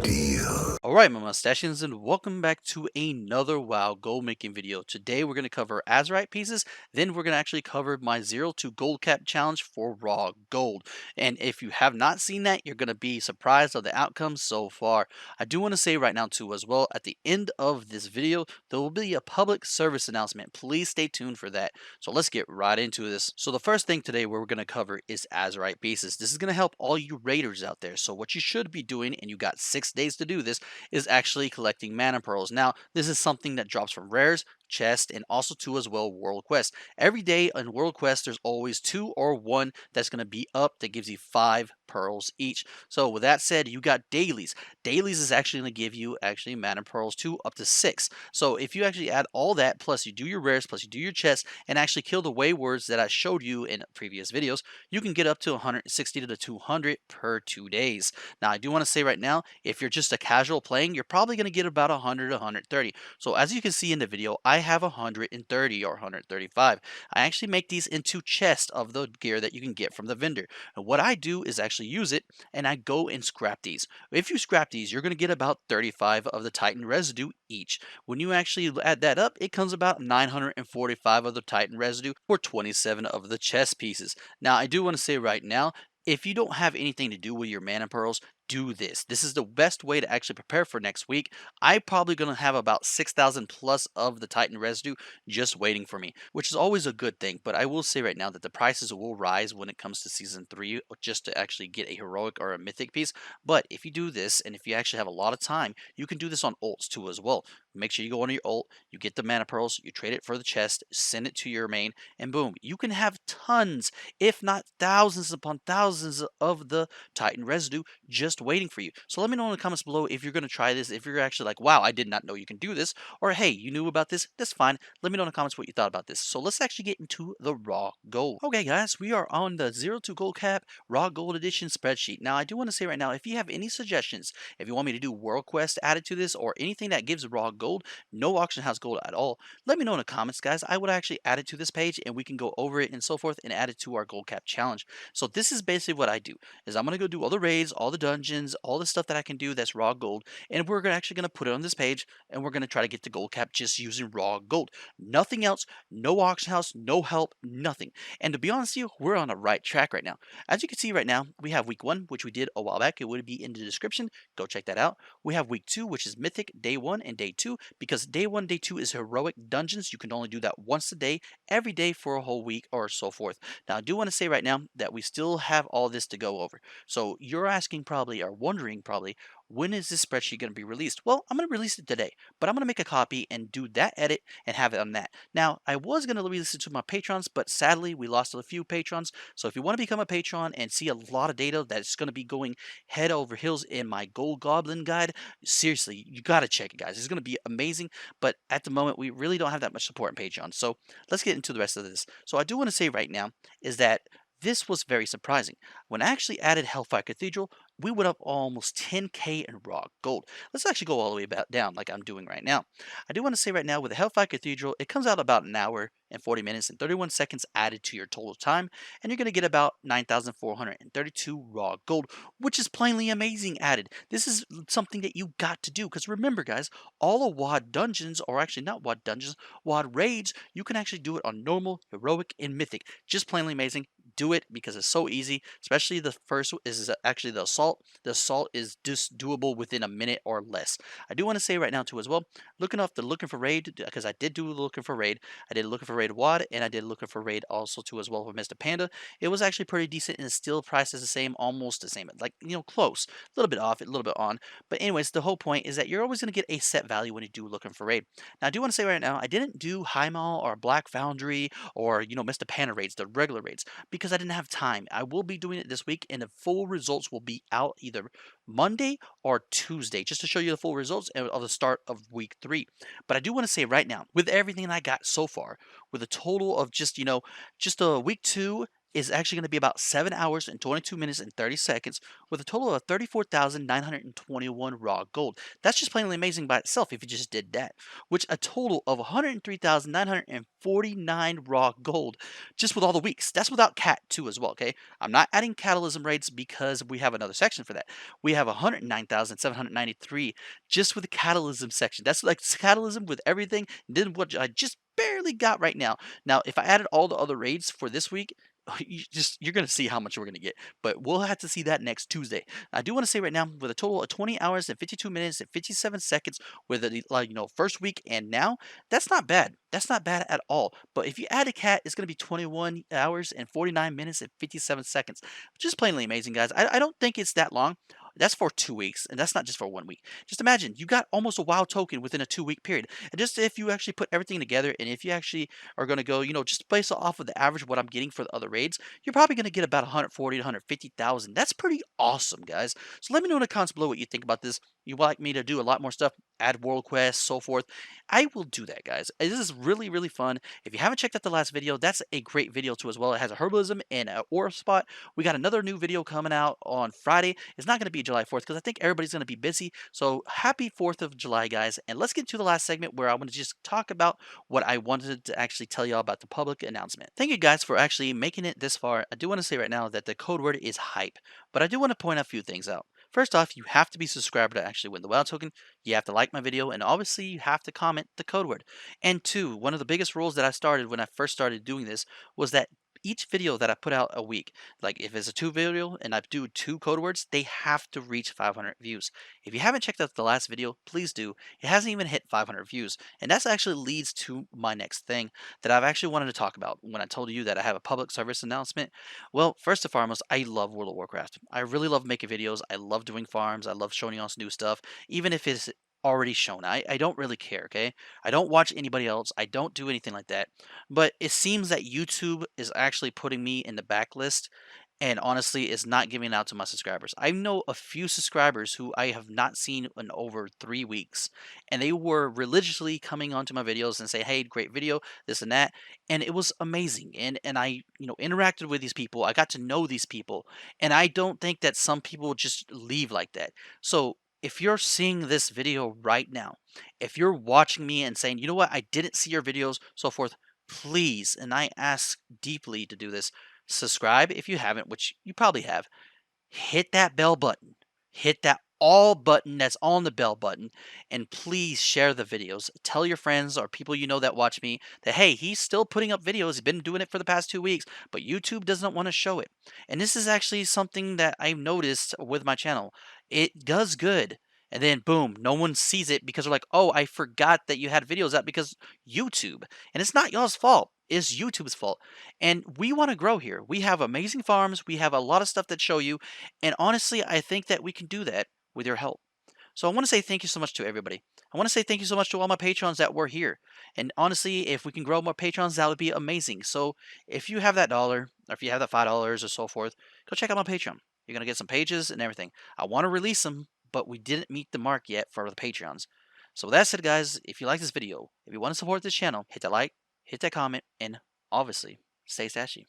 deal. Alright, my mustachians, and welcome back to another WoW gold making video. Today we're going to cover Azurite Pieces, then we're going to actually cover my 0 to gold cap challenge for raw gold. And if you have not seen that, you're going to be surprised of the outcome so far. I do want to say right now too as well, at the end of this video, there will be a public service announcement. Please stay tuned for that. So let's get right into this. So the first thing today we're going to cover is Azurite Pieces. This is going to help all you raiders out there. So what you should be doing, and you got 6 days to do this, is actually collecting mana pearls. Now, this is something that drops from rares, chest, and also too as well world quest. Every day in world quest, there's always 2 or 1 that's going to be up that gives you 5 pearls each. So with that said, you got dailies. Dailies is actually going to give you actually mana pearls too, up to 6. So if you actually add all that, plus you do your rares, plus you do your chests, and actually kill the waywards that I showed you in previous videos, you can get up to 160 to 200 per 2 days. Now, I do want to say right now, if you're just a casual playing, you're probably going to get about 100 to 130. So as you can see in the video, I have 130 or 135. I actually make these into chests of the gear that you can get from the vendor. And what I do is actually use it, and I go and scrap these. If you scrap these, you're going to get about 35 of the Titan Residue each. When you actually add that up, it comes about 945 of the Titan Residue for 27 of the chest pieces. Now, I do want to say right now, if you don't have anything to do with your mana pearls, do this. This is the best way to actually prepare for next week. I'm probably going to have about 6,000 plus of the Titan residue just waiting for me, which is always a good thing. But I will say right now that the prices will rise when it comes to season 3 just to actually get a heroic or a mythic piece. But if you do this, and if you actually have a lot of time, you can do this on ults too as well. Make sure you go on your ult, you get the mana pearls, you trade it for the chest, send it to your main, and boom, you can have tons, if not thousands upon thousands of the Titan residue just waiting for you. So let me know in the comments below if you're going to try this, if you're actually like, wow, I did not know you can do this, or hey, you knew about this, that's fine. Let me know in the comments what you thought about this. So let's actually get into the raw gold. Okay, guys, we are on the 0 to gold cap raw gold edition spreadsheet. Now, I do want to say right now, if you have any suggestions, if you want me to do world quest added to this, or anything that gives raw gold, no auction house gold at all, let me know in the comments, guys. I would actually add it to this page, and we can go over it and so forth and add it to our gold cap challenge. So this is basically what I do, is I'm going to go do all the raids, all the dungeons, all the stuff that I can do that's raw gold, and we're actually going to put it on this page, and we're going to try to get the gold cap just using raw gold. Nothing else, no auction house, no help, nothing. And to be honest with you, we're on the right track right now. As you can see right now, we have week 1, which we did a while back. It would be in the description. Go check that out. We have week 2, which is mythic, day 1 and day 2, because day 1, day 2 is heroic dungeons. You can only do that once a day, every day for a whole week or so forth. Now, I do want to say right now that we still have all this to go over. So you're asking probably, or wondering probably, when is this spreadsheet going to be released? Well, I'm going to release it today, but I'm going to make a copy and do that edit and have it on that. Now, I was going to release it to my patrons, but sadly, we lost a few patrons. So if you want to become a patron and see a lot of data that's going to be going head over heels in my Gold Goblin guide, seriously, you got to check it, guys. It's going to be amazing, but at the moment, we really don't have that much support in Patreon. So let's get into the rest of this. So I do want to say right now is that this was very surprising. When I actually added Hellfire Cathedral, we went up almost 10k in raw gold. Let's actually go all the way back down like I'm doing right now. I do want to say right now with the Hellfire Cathedral, it comes out about an hour and 40 minutes and 31 seconds added to your total time, and you're going to get about 9,432 raw gold, which is plainly amazing added. This is something that you got to do, because remember, guys, all the WoD dungeons, or actually not WoD dungeons, WoD raids, you can actually do it on normal, heroic, and mythic. Just plainly amazing. Do it because it's so easy, especially the first is actually the assault. The assault is just doable within a minute or less. I do want to say right now too as well, looking for raid, because I did do looking for raid. I did looking for raid WoD, and I did looking for raid also too as well for Mr. Panda. It was actually pretty decent, and still price is the same, almost the same, like, close, a little bit off, a little bit on. But anyways, the whole point is that you're always going to get a set value when you do looking for raid. Now, I do want to say right now, I didn't do High Mall or Black Foundry or Mr. Panda raids, the regular raids, because I didn't have time. I will be doing it this week, and the full results will be out either Monday or Tuesday, just to show you the full results of the start of week 3. But I do want to say right now, with everything I got so far, with a total of just a week 2, is actually going to be about 7 hours and 22 minutes and 30 seconds with a total of 34,921 raw gold. That's just plainly amazing by itself if you just did that, which a total of 103,949 raw gold just with all the weeks. That's without cat too as well, okay? I'm not adding catalysm rates because we have another section for that. We have 109,793 just with the catalysm section. That's like catalysm with everything. Then what I just barely got right now. Now, if I added all the other raids for this week, you're gonna see how much we're gonna get, but we'll have to see that next Tuesday. I do want to say right now, with a total of 20 hours and 52 minutes and 57 seconds, with the like first week and now, that's not bad. That's not bad at all. But if you add a cat, it's gonna be 21 hours and 49 minutes and 57 seconds, which is plainly amazing, guys. I don't think it's that long. That's for 2 weeks, and that's not just for 1 week. Just imagine you got almost a WoW token within a 2 week period. And just if you actually put everything together, and if you actually are going to go, just based off of the average of what I'm getting for the other raids, you're probably going to get about 140 to 150,000. That's pretty awesome, guys. So let me know in the comments below what you think about this. You would like me to do a lot more stuff, add world quests, so forth. I will do that, guys. This is really, really fun. If you haven't checked out the last video, that's a great video too as well. It has a herbalism and an ore spot. We got another new video coming out on Friday. It's not going to be July 4th because I think everybody's going to be busy. So happy 4th of July, guys. And let's get to the last segment where I want to just talk about what I wanted to actually tell y'all about the public announcement. Thank you guys for actually making it this far. I do want to say right now that the code word is hype, but I do want to point a few things out. First off, you have to be subscribed to actually win the WoW token. You have to like my video, and obviously you have to comment the code word. And two, one of the biggest rules that I started when I first started doing this was that each video that I put out a week, like if it's a two video and I do two code words, they have to reach 500 views. If you haven't checked out the last video, please do. It hasn't even hit 500 views. And that's actually leads to my next thing that I've actually wanted to talk about when I told you that I have a public service announcement. Well, first and foremost, I love World of Warcraft. I really love making videos. I love doing farms. I love showing you all new stuff, even if it's already shown. I don't really care, okay? I don't watch anybody else. I don't do anything like that. But it seems that YouTube is actually putting me in the backlist and honestly is not giving it out to my subscribers. I know a few subscribers who I have not seen in over 3 weeks, and they were religiously coming onto my videos and say, "Hey, great video, this and that," and it was amazing. And I interacted with these people. I got to know these people, and I don't think that some people just leave like that. So if you're seeing this video right now, if you're watching me and saying, "You know what, I didn't see your videos," so forth, please, and I ask deeply to do this, subscribe if you haven't, which you probably have. Hit that bell button. Hit that all button that's on the bell button. And please share the videos. Tell your friends or people you know that watch me that, hey, he's still putting up videos. He's been doing it for the past 2 weeks, but YouTube doesn't want to show it. And this is actually something that I've noticed with my channel. It does good. And then boom, no one sees it because they're like, oh, I forgot that you had videos up because YouTube. And it's not y'all's fault. It's YouTube's fault. And we want to grow here. We have amazing farms. We have a lot of stuff that show you. And honestly, I think that we can do that with your help. So I want to say thank you so much to everybody. I want to say thank you so much to all my patrons that were here. And honestly, if we can grow more patrons, that would be amazing. So if you have that dollar, or if you have that $5 or so forth, go check out my Patreon. You're going to get some pages and everything. I want to release them, but we didn't meet the mark yet for the Patreons. So with that said, guys, if you like this video, if you want to support this channel, hit that like, hit that comment, and obviously, stay stashy.